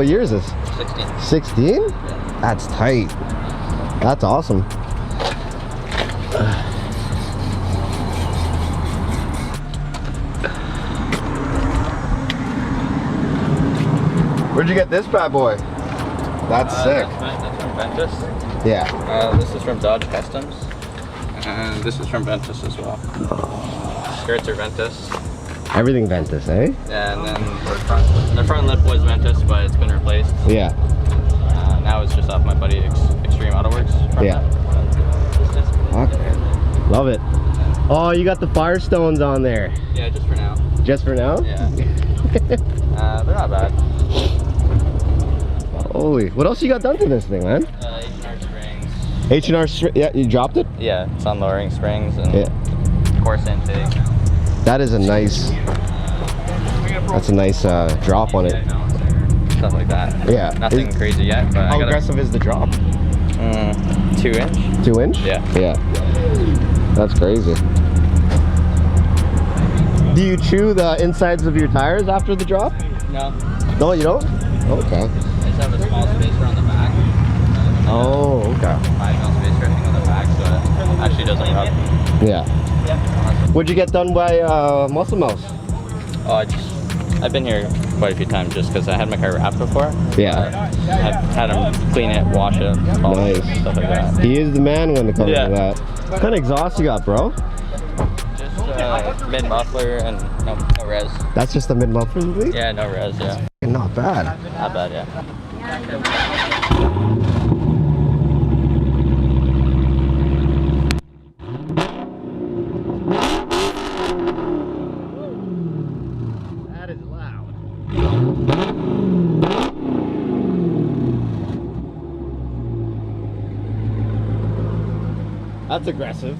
What year is this? 16. 16? Yeah. That's tight. That's awesome. Where'd you get this bad boy? That's sick. That's from Ventus. Yeah. This is from Dodge Customs. And this is from Ventus as well. Skirts are Ventus. Everything Ventus, eh? Yeah, and then the front lip was Ventus, but it's been replaced. Yeah. Now it's just off my buddy Extreme Autoworks. Yeah. Okay. Love it. Oh, you got the Firestones on there. Yeah, just for now. Just for now? Yeah. They're not bad. Holy. What else you got done to this thing, man? H&R springs. H&R, yeah, you dropped it? Yeah, sun lowering springs and coarse intake. That is a nice, that's a nice drop on it. Stuff like that. Yeah. Nothing crazy yet, but how aggressive is the drop? 2 inch. 2 inch? Yeah. Yeah. That's crazy. Do you chew the insides of your tires after the drop? No. No, you don't? Okay. I just have a small spacer on the back. Oh, okay. 5mm spacer I think on the back, so it actually doesn't rub. Yeah. What'd you get done by Muscle Mouse? Oh, I've been here quite a few times just because I had my car wrapped before. Yeah. I've had him clean it, wash it, polish it, stuff like that. He is the man when it comes to that. What kind of exhaust you got, bro? Just mid muffler and no res. That's just the mid muffler, lead? Yeah, no res, yeah. Not bad. Not bad, yeah. That is loud. That's aggressive.